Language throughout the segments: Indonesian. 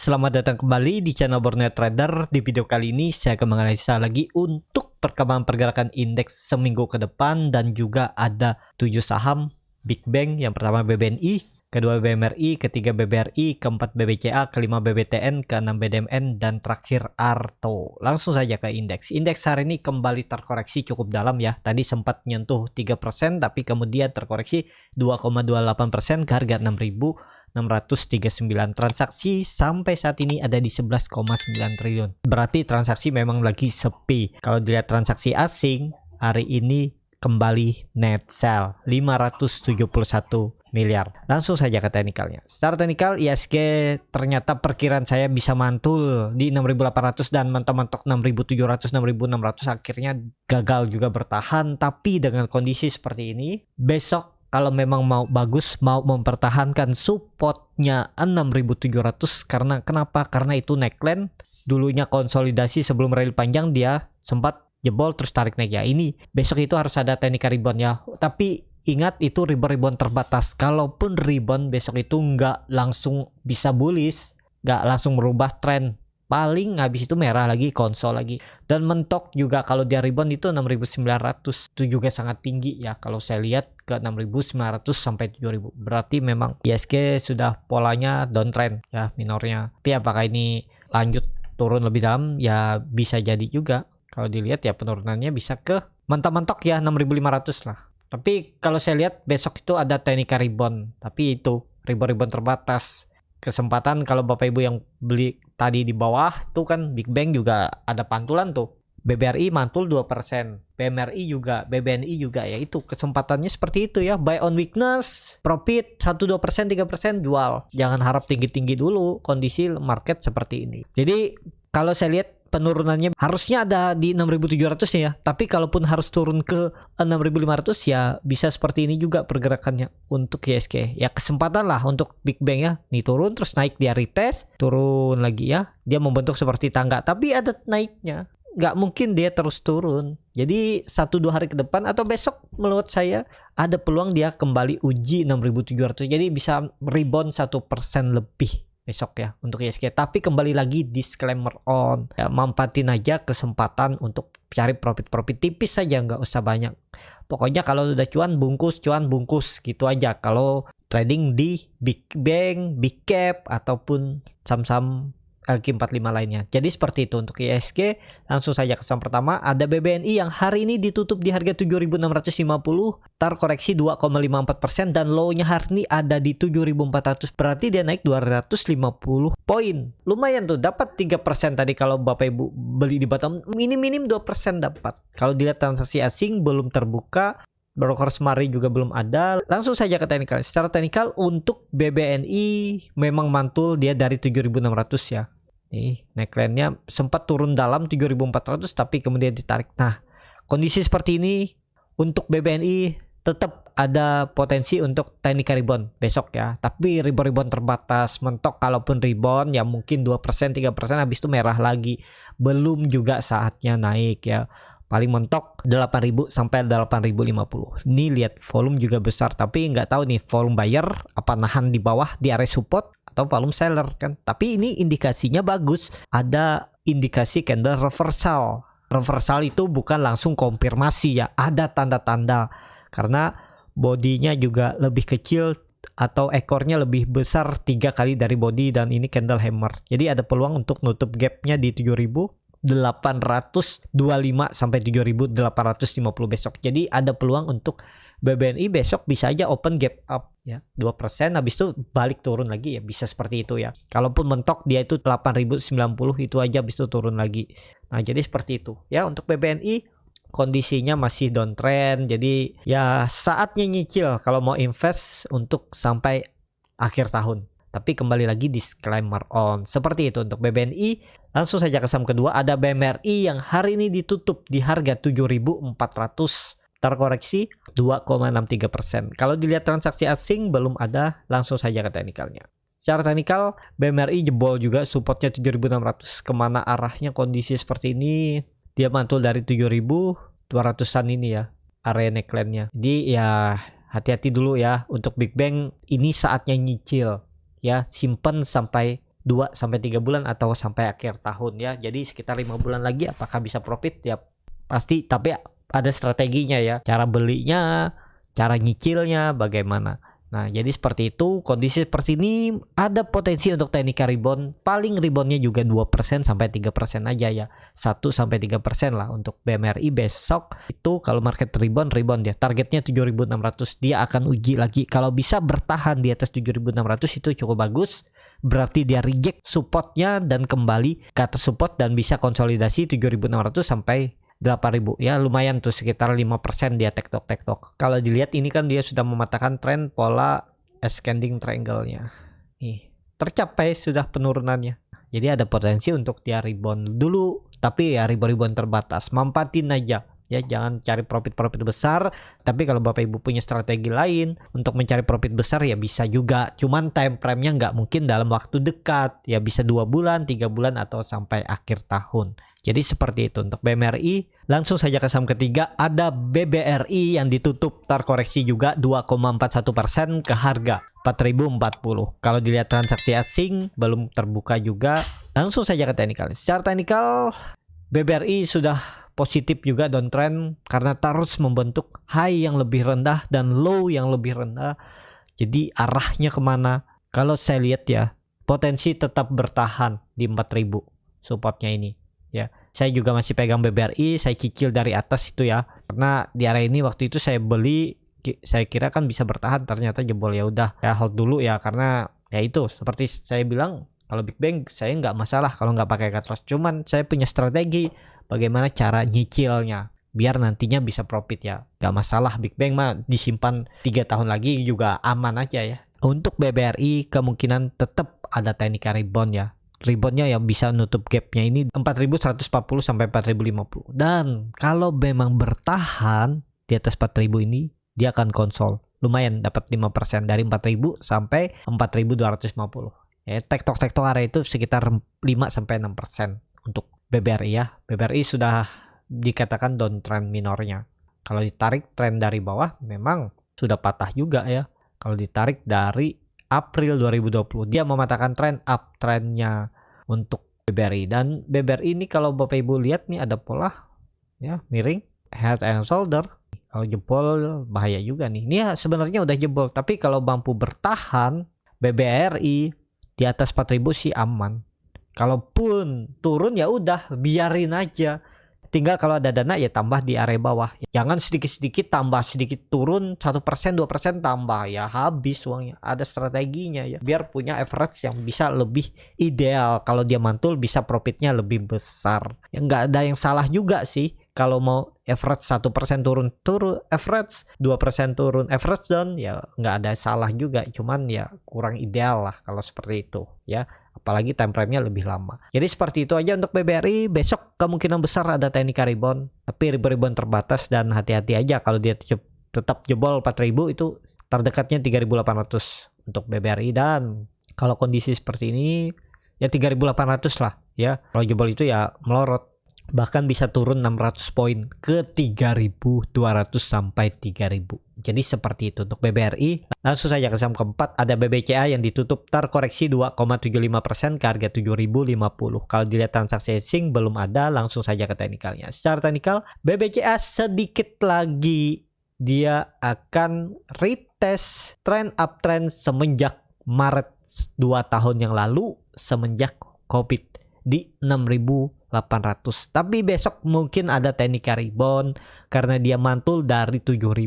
Selamat datang kembali di channel Borneo Trader. Di video kali ini saya akan menganalisa lagi untuk perkembangan pergerakan indeks seminggu ke depan, dan juga ada 7 saham Big Bang. Yang pertama BBNI, kedua BMRI, ketiga BBRI, keempat BBCA, kelima BBTN, keenam BDMN, dan terakhir Arto. Langsung saja ke indeks. Indeks hari ini kembali terkoreksi cukup dalam ya. Tadi sempat nyentuh 3%, tapi kemudian terkoreksi 2,28% ke harga 6.639. Transaksi sampai saat ini ada di 11,9 triliun. Berarti transaksi memang lagi sepi. Kalau dilihat transaksi asing hari ini kembali net sell 571 miliar. Langsung saja ke teknikalnya. Secara teknikal ISG ternyata perkiraan saya bisa mantul di 6.800 dan mentok-mentok 6.700, 6.600, akhirnya gagal juga bertahan. Tapi dengan kondisi seperti ini, besok kalau memang mau bagus, mau mempertahankan supportnya 6.700, karena kenapa? Karena itu neckline, dulunya konsolidasi sebelum rally panjang dia sempat jebol terus tarik naik ya. Ini besok itu harus ada teknik rebound ya. Tapi ingat itu rebound terbatas. Kalaupun rebound besok itu nggak langsung bisa bullish, nggak langsung merubah tren. Paling habis itu merah lagi, konsol lagi. Dan mentok juga kalau dia rebound itu 6.900. Itu juga sangat tinggi ya. Kalau saya lihat ke 6.900 sampai 7.000. Berarti memang ISG sudah polanya downtrend ya, minornya. Tapi apakah ini lanjut turun lebih dalam? Ya bisa jadi juga. Kalau dilihat ya penurunannya bisa ke mentok-mentok ya 6.500 lah. Tapi kalau saya lihat besok itu ada teknik rebound. Tapi itu rebound terbatas. Kesempatan kalau Bapak Ibu yang beli tadi di bawah tuh kan Big Bang juga ada pantulan tuh. BBRI mantul 2%, BMRI juga, BBNI juga, ya itu kesempatannya seperti itu ya. Buy on weakness, profit 1-2%, 3% jual. Jangan harap tinggi-tinggi dulu kondisi market seperti ini. Jadi kalau saya lihat penurunannya harusnya ada di 6.700 ya. Tapi kalaupun harus turun ke 6.500 ya bisa seperti ini juga pergerakannya untuk ISG. Ya kesempatan lah untuk Big Bang ya. Nih turun terus naik, dia retest, turun lagi ya. Dia membentuk seperti tangga tapi ada naiknya. Nggak mungkin dia terus turun. Jadi 1-2 hari ke depan atau besok menurut saya ada peluang dia kembali uji 6.700. Jadi bisa rebound 1% lebih besok ya untuk ISG. Tapi kembali lagi disclaimer on ya, manfaatin aja kesempatan untuk cari profit tipis saja, nggak usah banyak. Pokoknya kalau udah cuan bungkus gitu aja kalau trading di Big Bang, Big Cap ataupun saham-saham LQ45 lainnya. Jadi seperti itu untuk ISG. Langsung saja ke saham pertama, ada BBNI yang hari ini ditutup di harga 7.650, terkoreksi 2,54% dan low-nya hari ini ada di 7.400. Berarti dia naik 250 poin. Lumayan tuh, dapat 3% tadi kalau Bapak Ibu beli di bottom. Minim 2% dapat. Kalau dilihat transaksi asing belum terbuka, broker semari juga belum ada. Langsung saja ke teknikal. Secara teknikal untuk BBNI memang mantul dia dari 7.600 ya. Nih, neckline-nya sempat turun dalam 7.400 tapi kemudian ditarik. Nah, kondisi seperti ini untuk BBNI tetap ada potensi untuk teknik rebound besok ya. Tapi rebound terbatas, mentok kalaupun rebound ya mungkin 2%, 3% habis itu merah lagi. Belum juga saatnya naik ya. Paling mentok 8.000 sampai 8.050. Ini lihat volume juga besar, tapi nggak tahu nih volume buyer apa nahan di bawah di area support atau volume seller kan. Tapi ini indikasinya bagus. Ada indikasi candle reversal. Reversal itu bukan langsung konfirmasi ya. Ada tanda-tanda karena bodinya juga lebih kecil atau ekornya lebih besar 3 kali dari body, dan ini candle hammer. Jadi ada peluang untuk nutup gapnya di 7.825 sampai 7.850 besok. Jadi ada peluang untuk BBNI besok bisa aja open gap up ya 2%, habis itu balik turun lagi ya, bisa seperti itu ya. Kalaupun mentok dia itu 8.090 itu aja habis itu turun lagi. Nah, jadi seperti itu ya untuk BBNI. Kondisinya masih downtrend, jadi ya saatnya nyicil kalau mau invest untuk sampai akhir tahun. Tapi kembali lagi disclaimer on. Seperti itu untuk BBNI. Langsung saja ke saham kedua, ada BMRI yang hari ini ditutup di harga 7.400, terkoreksi 2,63%. Kalau dilihat transaksi asing belum ada. Langsung saja ke teknikalnya. Secara teknikal BMRI jebol juga supportnya 7.600. Kemana arahnya kondisi seperti ini? Dia mantul dari 7.200-an ini ya area neckline-nya. Jadi ya hati-hati dulu ya untuk Big Bang. Ini saatnya nyicil ya, simpen sampai 2 sampai 3 bulan atau sampai akhir tahun ya. Jadi sekitar 5 bulan lagi apakah bisa profit ya pasti, tapi ada strateginya ya. Cara belinya, cara nyicilnya bagaimana. Nah, jadi seperti itu, kondisi seperti ini ada potensi untuk teknika rebound. Paling reboundnya juga 2% sampai 3% aja ya. 1 sampai 3% lah untuk BMRI besok. Itu kalau market rebound ya. Targetnya 7.600. Dia akan uji lagi. Kalau bisa bertahan di atas 7.600 itu cukup bagus. Berarti dia reject supportnya dan kembali ke atas support dan bisa konsolidasi 7.600 sampai 8.000 ya, lumayan tuh sekitar 5% dia tektok. Kalau dilihat ini kan dia sudah mematahkan tren pola ascending triangle-nya. Nih, tercapai sudah penurunannya. Jadi ada potensi untuk dia rebound dulu, tapi ya rebound terbatas. Mampatin aja. Ya, jangan cari profit besar, tapi kalau Bapak Ibu punya strategi lain untuk mencari profit besar ya bisa juga. Cuman time frame-nya nggak mungkin dalam waktu dekat. Ya bisa 2 bulan, 3 bulan atau sampai akhir tahun. Jadi seperti itu untuk BMRI. Langsung saja ke saham ketiga, ada BBRI yang ditutup terkoreksi juga 2,41% ke harga 4.040. Kalau dilihat transaksi asing belum terbuka juga. Langsung saja ke teknikal. Secara teknikal BBRI sudah positif juga downtrend karena terus membentuk high yang lebih rendah dan low yang lebih rendah. Jadi arahnya kemana? Kalau saya lihat ya, potensi tetap bertahan di 4.000 supportnya ini. Ya, saya juga masih pegang BBRI, saya cicil dari atas itu ya. Karena di area ini waktu itu saya beli, saya kira kan bisa bertahan, ternyata jebol. Ya udah, ya hold dulu ya, karena ya itu seperti saya bilang, kalau Big Bang saya nggak masalah kalau nggak pakai cut loss. Cuman saya punya strategi bagaimana cara nyicilnya biar nantinya bisa profit ya. Nggak masalah, Big Bang mah disimpan 3 tahun lagi juga aman aja ya. Untuk BBRI kemungkinan tetap ada teknika rebound ya. Reboundnya yang bisa nutup gapnya ini 4.140 sampai 4.050. Dan kalau memang bertahan di atas 4.000 ini, dia akan konsol. Lumayan dapat 5% dari 4.000 sampai 4.250. Ya, tektok area itu sekitar 5 sampai 6% untuk BBRI ya. BBRI sudah dikatakan downtrend minornya. Kalau ditarik tren dari bawah memang sudah patah juga ya. Kalau ditarik dari April 2020 dia mematahkan tren uptrendnya untuk BBRI. Dan BBRI ini kalau Bapak Ibu lihat nih ada pola ya miring head and shoulder. Kalau jebol bahaya juga nih. Ini sebenarnya udah jebol, tapi kalau mampu bertahan BBRI di atas 4.000 sih aman. Kalaupun turun ya udah biarin aja. Tinggal kalau ada dana ya tambah di area bawah. Jangan sedikit-sedikit tambah, sedikit turun 1%, 2% tambah ya habis uangnya. Ada strateginya ya. Biar punya average yang bisa lebih ideal. Kalau dia mantul bisa profitnya lebih besar. Ya nggak ada yang salah juga sih. Kalau mau average 1% turun, average 2% turun, average down ya nggak ada salah juga. Cuman ya kurang ideal lah kalau seperti itu ya. Apalagi time frame-nya lebih lama. Jadi seperti itu aja untuk BBRI. Besok kemungkinan besar ada teknika rebound. Tapi rebound terbatas dan hati-hati aja kalau dia tetap jebol 4.000 itu terdekatnya 3.800 untuk BBRI. Dan kalau kondisi seperti ini ya 3.800 lah ya. Kalau jebol itu ya melorot. Bahkan bisa turun 600 poin ke 3.200 sampai 3.000. Jadi seperti itu untuk BBRI. Langsung saja ke saham keempat, ada BBCA yang ditutup terkoreksi 2,75% ke harga 7.050. Kalau dilihat transaksi asing belum ada, langsung saja ke teknikalnya. Secara teknikal BBCA sedikit lagi dia akan retest trend uptrend semenjak Maret 2 tahun yang lalu, semenjak Covid di 6.800. Tapi besok mungkin ada teknika rebound karena dia mantul dari 7.000.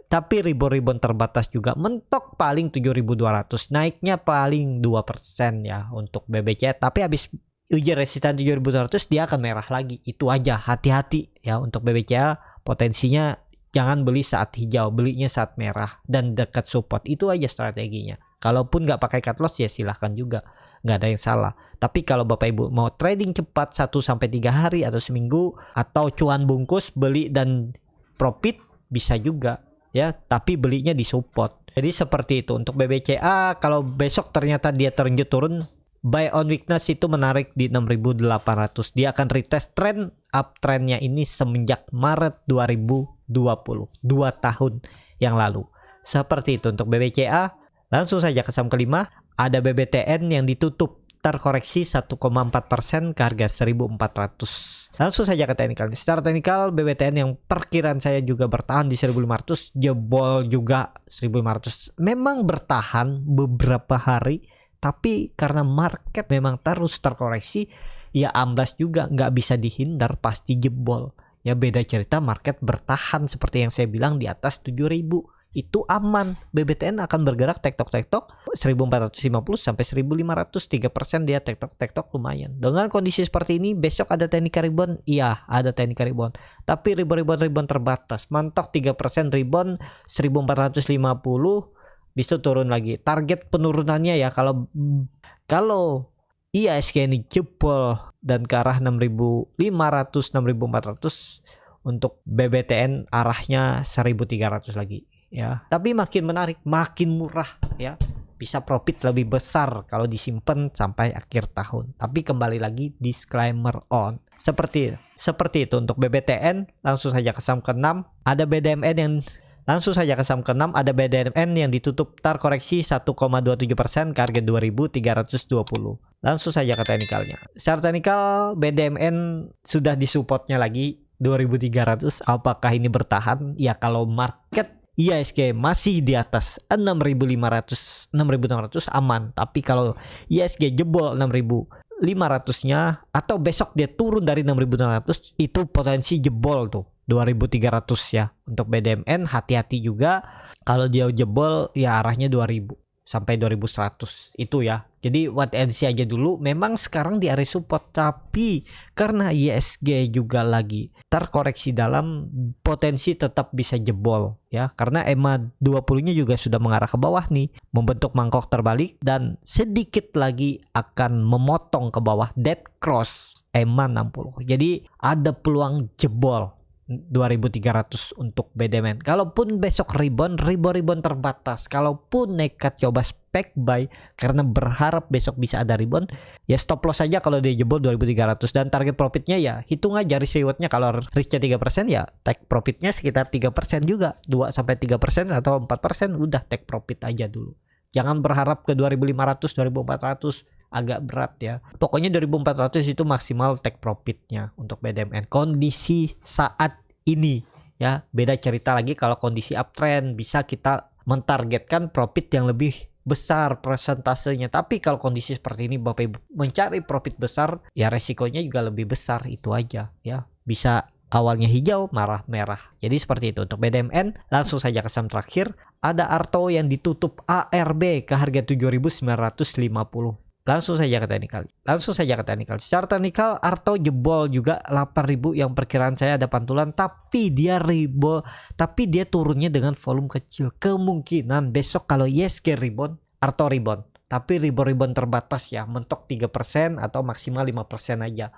Tapi rebound terbatas juga, mentok paling 7.200. Naiknya paling 2% ya untuk BBCA. Tapi habis uji resisten 7.200 dia akan merah lagi. Itu aja, hati-hati ya untuk BBCA. Potensinya jangan beli saat hijau, belinya saat merah dan dekat support. Itu aja strateginya. Kalaupun nggak pakai cut loss ya silahkan juga, nggak ada yang salah. Tapi kalau Bapak Ibu mau trading cepat 1-3 hari atau seminggu atau cuan bungkus beli dan profit bisa juga ya, tapi belinya di support. Jadi seperti itu untuk BBCA. Kalau besok ternyata dia terlanjut turun, buy on weakness itu menarik di 6.800. Dia akan retest trend uptrendnya ini semenjak Maret 2020, 2 tahun yang lalu. Seperti itu untuk BBCA. Langsung saja ke saham kelima, ada BBTN yang ditutup terkoreksi 1,4% ke harga 1400. Langsung saja ke teknikal. Secara teknikal BBTN yang perkiraan saya juga bertahan di 1500, jebol juga 1500. Memang bertahan beberapa hari, tapi karena market memang terus terkoreksi, ya amblas juga, nggak bisa dihindar, pasti jebol. Ya beda cerita market bertahan seperti yang saya bilang di atas 7000. Itu aman, BBTN akan bergerak tektok-tektok 1450 sampai 1500, 3% dia tektok-tektok lumayan. Dengan kondisi seperti ini besok ada teknik rebound, iya ada teknik rebound, tapi rebound terbatas, mentok 3% rebound 1450, bisa turun lagi. Target penurunannya ya kalau IHSG ini jebol dan ke arah 6500, 6400, untuk BBTN arahnya 1300 lagi. Ya, tapi makin menarik, makin murah ya. Bisa profit lebih besar kalau disimpan sampai akhir tahun. Tapi kembali lagi disclaimer on. Seperti itu untuk BBTN. Langsung saja ke saham ke-6. Ada BDMN yang ada BDMN yang ditutup terkoreksi 1,27% ke harga 2320. Langsung saja ke teknikalnya. Secara teknikal BDMN sudah disupportnya lagi 2300. Apakah ini bertahan? Ya kalau market IHSG masih di atas 6500, 6600 aman. Tapi kalau IHSG jebol 6500-nya atau besok dia turun dari 6600, itu potensi jebol tuh 2300 ya. Untuk BDMN hati-hati juga, kalau dia jebol ya arahnya 2000 sampai 2100 itu ya. Jadi wait and see aja dulu. Memang sekarang di area support, tapi karena IHSG juga lagi terkoreksi dalam, potensi tetap bisa jebol ya. Karena EMA 20-nya juga sudah mengarah ke bawah nih, membentuk mangkok terbalik dan sedikit lagi akan memotong ke bawah dead cross EMA 60. Jadi ada peluang jebol 2300 untuk BDMN. Kalaupun besok rebound terbatas. Kalaupun nekat coba spek buy karena berharap besok bisa ada rebound, ya stop loss saja kalau dia jebol 2300. Dan target profitnya ya hitung aja risk rewardnya. Kalau risknya 3% ya take profitnya sekitar 3% juga, 2-3% atau 4%, udah take profit aja dulu. Jangan berharap ke 2500, 2400, agak berat ya. Pokoknya 2400 itu maksimal take profitnya untuk BDMN. Kondisi saat ini ya, beda cerita lagi kalau kondisi uptrend, bisa kita mentargetkan profit yang lebih besar persentasenya. Tapi kalau kondisi seperti ini Bapak Ibu mencari profit besar, ya resikonya juga lebih besar, itu aja ya. Bisa awalnya hijau marah merah. Jadi seperti itu untuk BDMN. Langsung saja ke saham terakhir, ada Arto yang ditutup ARB ke harga 7950. Langsung saja ke teknikal. Secara teknikal Arto jebol juga 8000 yang perkiraan saya ada pantulan, tapi dia turunnya dengan volume kecil. Kemungkinan besok kalau IHSG rebound, Arto rebound. Tapi rebound terbatas ya, mentok 3% atau maksimal 5% aja.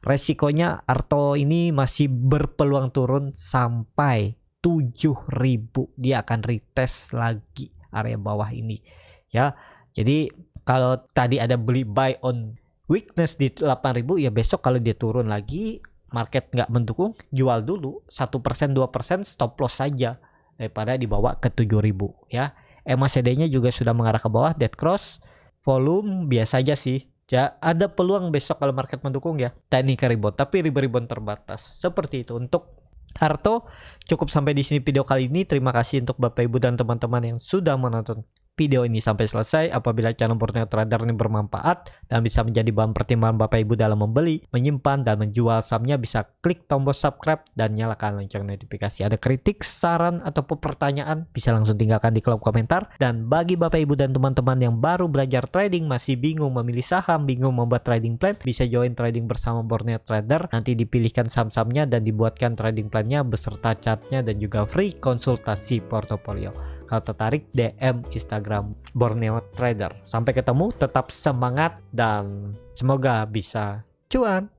Resikonya Arto ini masih berpeluang turun sampai 7000. Dia akan retest lagi area bawah ini ya. Jadi kalau tadi ada beli buy on weakness di 8000, ya besok kalau dia turun lagi, market nggak mendukung, jual dulu 1%, 2%, stop loss saja daripada dibawa ke 7000 ya. EMA CD-nya juga sudah mengarah ke bawah, dead cross, volume biasa aja sih. Ya, ada peluang besok kalau market mendukung ya, teknik rebound, tapi rebound terbatas. Seperti itu untuk Arto. Cukup sampai di sini video kali ini. Terima kasih untuk Bapak Ibu dan teman-teman yang sudah menonton video ini sampai selesai. Apabila channel Borneo Trader ini bermanfaat dan bisa menjadi bahan pertimbangan Bapak Ibu dalam membeli, menyimpan, dan menjual sahamnya, bisa klik tombol subscribe dan nyalakan lonceng notifikasi. Ada kritik, saran, ataupun pertanyaan, bisa langsung tinggalkan di kolom komentar. Dan bagi Bapak Ibu dan teman-teman yang baru belajar trading, masih bingung memilih saham, bingung membuat trading plan, bisa join trading bersama Borneo Trader. Nanti dipilihkan saham-sahamnya dan dibuatkan trading plannya beserta chartnya dan juga free konsultasi portofolio. Kalau tertarik, DM Instagram Borneo Trader. Sampai ketemu, tetap semangat dan semoga bisa cuan.